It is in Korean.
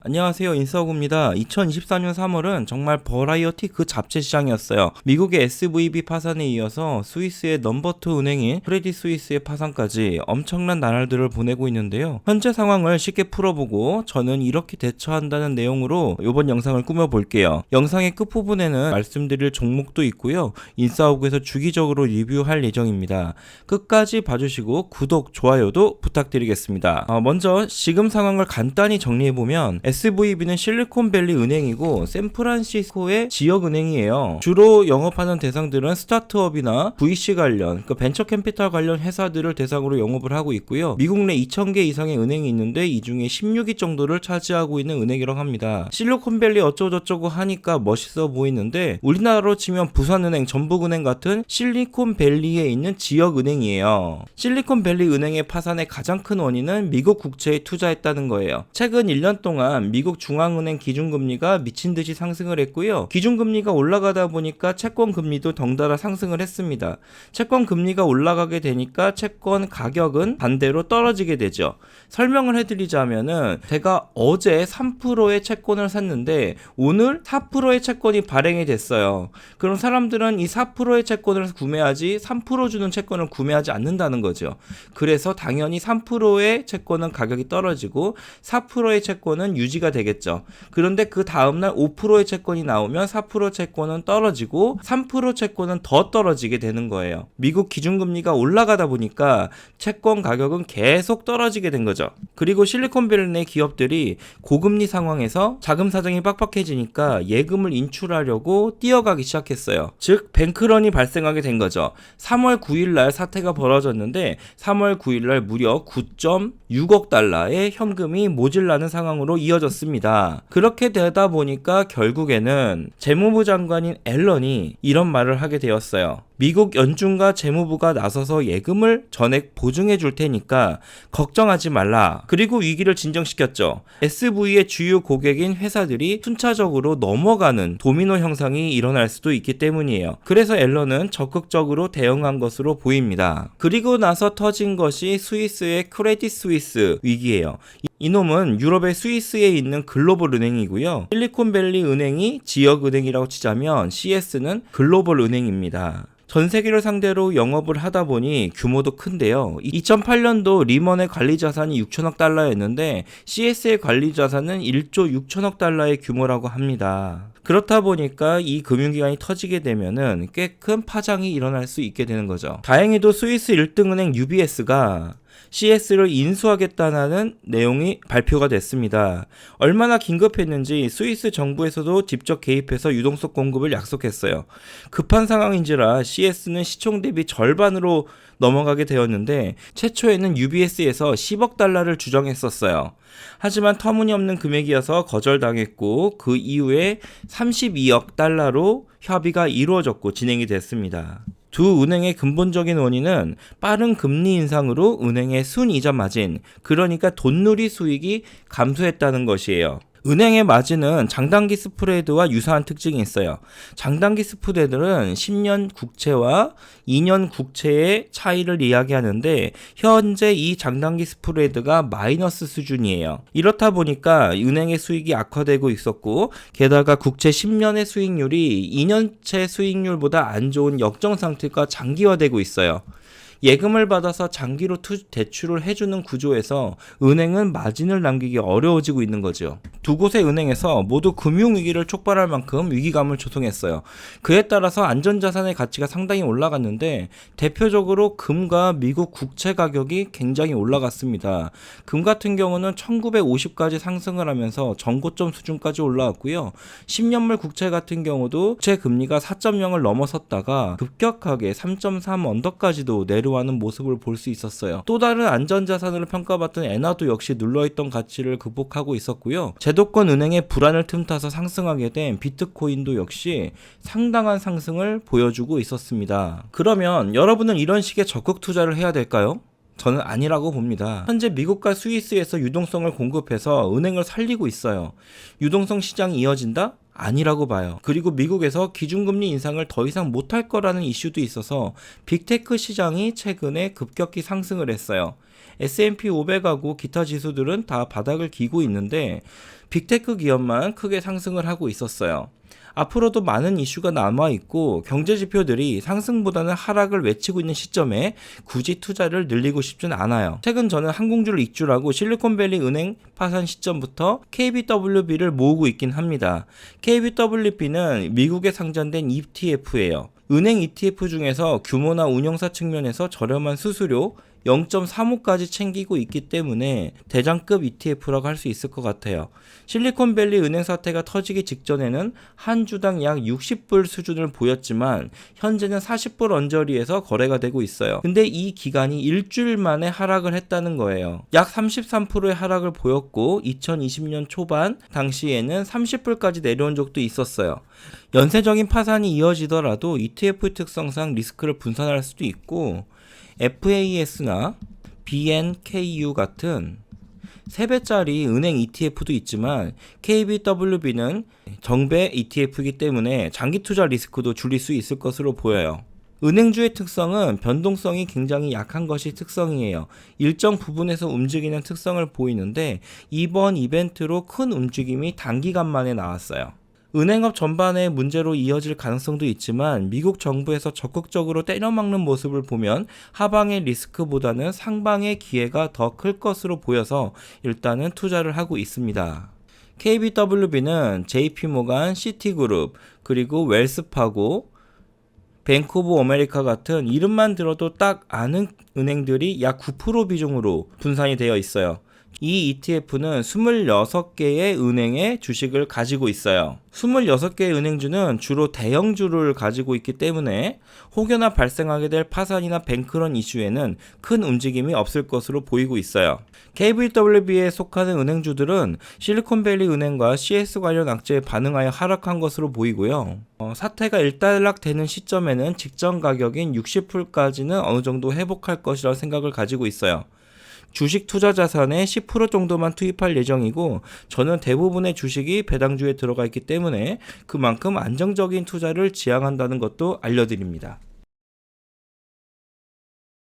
안녕하세요, 인서구입니다. 2024년 3월은 정말 버라이어티 그 잡채 시장이었어요. 미국의 SVB 파산에 이어서 스위스의 넘버2 은행인 크레딧 스위스의 파산까지 엄청난 나날들을 보내고 있는데요. 현재 상황을 쉽게 풀어보고 저는 이렇게 대처한다는 내용으로 이번 영상을 꾸며볼게요. 영상의 끝부분에는 말씀드릴 종목도 있고요. 인싸오그에서 주기적으로 리뷰할 예정입니다. 끝까지 봐주시고 구독, 좋아요도 부탁드리겠습니다. 먼저 지금 상황을 간단히 정리해보면 SVB는 실리콘밸리 은행이고 샌프란시스코의 지역은행이에요. 주로 영업하는 대상들은 스타트업이나 VC 관련, 벤처 캐피탈 관련 회사들을 대상으로 영업을 하고 있고요. 미국 내 2,000개 이상의 은행이 있는데 이 중에 16위 정도를 차지하고 있는 은행이라고 합니다. 실리콘밸리 어쩌고저쩌고 하니까 멋있어 보이는데 우리나라로 치면 부산은행, 전북은행 같은 실리콘밸리에 있는 지역은행이에요. 실리콘밸리 은행의 파산의 가장 큰 원인은 미국 국채에 투자했다는 거예요. 최근 1년 동안 미국 중앙은행 기준금리가 미친듯이 상승을 했고요. 기준금리가 올라가다 보니까 채권금리도 덩달아 상승을 했습니다. 채권금리가 올라가게 되니까 채권 가격은 반대로 떨어지게 되죠. 설명을 해드리자면은 제가 어제 3%의 채권을 샀는데 오늘 4%의 채권이 발행이 됐어요. 그럼 사람들은 이 4%의 채권을 구매하지 3% 주는 채권을 구매하지 않는다는 거죠. 그래서 당연히 3%의 채권은 가격이 떨어지고 4%의 채권은 유지가 되겠죠. 그런데 그 다음날 5%의 채권이 나오면 4% 채권은 떨어지고 3% 채권은 더 떨어지게 되는 거예요. 미국 기준금리가 올라가다 보니까 채권 가격은 계속 떨어지게 된 거죠. 그리고 실리콘밸리 내 기업들이 고금리 상황에서 자금 사정이 빡빡해지니까 예금을 인출하려고 뛰어가기 시작했어요. 즉 뱅크런이 발생하게 된 거죠. 3월 9일날 사태가 벌어졌는데 3월 9일날 무려 9.6억 달러의 현금이 모질라는 상황으로 이어졌습니다. 그렇게 되다 보니까 결국에는 재무부 장관인 앨런이 이런 말을 하게 되었어요. 미국 연준과 재무부가 나서서 예금을 전액 보증해 줄 테니까 걱정하지 말라. 그리고 위기를 진정시켰죠. SV의 주요 고객인 회사들이 순차적으로 넘어가는 도미노 현상이 일어날 수도 있기 때문이에요. 그래서 앨런은 적극적으로 대응한 것으로 보입니다. 그리고 나서 터진 것이 스위스의 크레딧 스위스 위기예요. 이놈은 유럽의 스위스에 있는 글로벌 은행이고요. 실리콘밸리 은행이 지역은행이라고 치자면 CS는 글로벌 은행입니다. 전 세계를 상대로 영업을 하다 보니 규모도 큰데요. 2008년도 리먼의 관리자산이 6천억 달러였는데 CS의 관리자산은 1조 6천억 달러의 규모라고 합니다. 그렇다 보니까 이 금융기관이 터지게 되면은 꽤 큰 파장이 일어날 수 있게 되는 거죠. 다행히도 스위스 1등은행 UBS가 CS를 인수하겠다는 내용이 발표가 됐습니다. 얼마나 긴급했는지 스위스 정부에서도 직접 개입해서 유동성 공급을 약속했어요. 급한 상황인지라 CS는 시총 대비 절반으로 넘어가게 되었는데 최초에는 UBS에서 10억 달러를 주정했었어요. 하지만 터무니없는 금액이어서 거절당했고 그 이후에 32억 달러로 협의가 이루어졌고 진행이 됐습니다. 두 은행의 근본적인 원인은 빠른 금리 인상으로 은행의 순이자 마진, 그러니까 돈놀이 수익이 감소했다는 것이에요. 은행의 마진은 장단기 스프레드와 유사한 특징이 있어요. 장단기 스프레드는 10년 국채와 2년 국채의 차이를 이야기하는데 현재 이 장단기 스프레드가 마이너스 수준이에요. 이렇다 보니까 은행의 수익이 악화되고 있었고 게다가 국채 10년의 수익률이 2년채 수익률보다 안 좋은 역정 상태가 장기화되고 있어요. 예금을 받아서 장기로 대출을 해주는 구조에서 은행은 마진을 남기기 어려워지고 있는 거죠. 두 곳의 은행에서 모두 금융위기를 촉발할 만큼 위기감을 조성했어요. 그에 따라서 안전자산의 가치가 상당히 올라갔는데 대표적으로 금과 미국 국채 가격이 굉장히 올라갔습니다. 금 같은 경우는 1950까지 상승을 하면서 전고점 수준까지 올라왔고요. 10년물 국채 같은 경우도 국채 금리가 4.0을 넘어섰다가 급격하게 3.3 언더까지도 내려가는 모습을 볼 수 있었어요. 또 다른 안전자산으로 평가받던 엔화도 역시 눌러있던 가치를 극복하고 있었고요. 제도권 은행의 불안을 틈타서 상승하게 된 비트코인도 역시 상당한 상승을 보여주고 있었습니다. 그러면 여러분은 이런 식의 적극 투자를 해야 될까요? 저는 아니라고 봅니다. 현재 미국과 스위스에서 유동성을 공급해서 은행을 살리고 있어요. 유동성 시장이 이어진다? 아니라고 봐요. 그리고 미국에서 기준금리 인상을 더 이상 못할 거라는 이슈도 있어서 빅테크 시장이 최근에 급격히 상승을 했어요. S&P 500하고 기타 지수들은 다 바닥을 기고 있는데 빅테크 기업만 크게 상승을 하고 있었어요. 앞으로도 많은 이슈가 남아있고 경제 지표들이 상승보다는 하락을 외치고 있는 시점에 굳이 투자를 늘리고 싶진 않아요. 최근 저는 항공주를 익주하고 실리콘밸리 은행 파산 시점부터 KBWB를 모으고 있긴 합니다. KBWB는 미국에 상장된 ETF예요. 은행 ETF 중에서 규모나 운영사 측면에서 저렴한 수수료 0.35까지 챙기고 있기 때문에 대장급 ETF라고 할 수 있을 것 같아요. 실리콘밸리 은행 사태가 터지기 직전에는 한 주당 약 60불 수준을 보였지만 현재는 40불 언저리에서 거래가 되고 있어요. 근데 이 기간이 일주일 만에 하락을 했다는 거예요. 약 33%의 하락을 보였고 2020년 초반 당시에는 30불까지 내려온 적도 있었어요. 연쇄적인 파산이 이어지더라도 ETF 특성상 리스크를 분산할 수도 있고 FAS나 BNKU 같은 3배짜리 은행 ETF도 있지만 KBWB는 정배 ETF이기 때문에 장기 투자 리스크도 줄일 수 있을 것으로 보여요. 은행주의 특성은 변동성이 굉장히 약한 것이 특성이에요. 일정 부분에서 움직이는 특성을 보이는데 이번 이벤트로 큰 움직임이 단기간 만에 나왔어요. 은행업 전반의 문제로 이어질 가능성도 있지만 미국 정부에서 적극적으로 때려막는 모습을 보면 하방의 리스크보다는 상방의 기회가 더 클 것으로 보여서 일단은 투자를 하고 있습니다. KBWB는 JP모간, 시티그룹, 그리고 웰스파고, 뱅크 오브 아메리카 같은 이름만 들어도 딱 아는 은행들이 약 9% 비중으로 분산이 되어 있어요. 이 ETF는 26개의 은행의 주식을 가지고 있어요. 26개의 은행주는 주로 대형주를 가지고 있기 때문에 혹여나 발생하게 될 파산이나 뱅크런 이슈에는 큰 움직임이 없을 것으로 보이고 있어요. KBWB에 속하는 은행주들은 실리콘밸리 은행과 CS 관련 악재에 반응하여 하락한 것으로 보이고요. 사태가 일단락되는 시점에는 직전 가격인 60불까지는 어느 정도 회복할 것이라고 생각을 가지고 있어요. 주식 투자 자산의 10% 정도만 투입할 예정이고 저는 대부분의 주식이 배당주에 들어가 있기 때문에 그만큼 안정적인 투자를 지향한다는 것도 알려드립니다.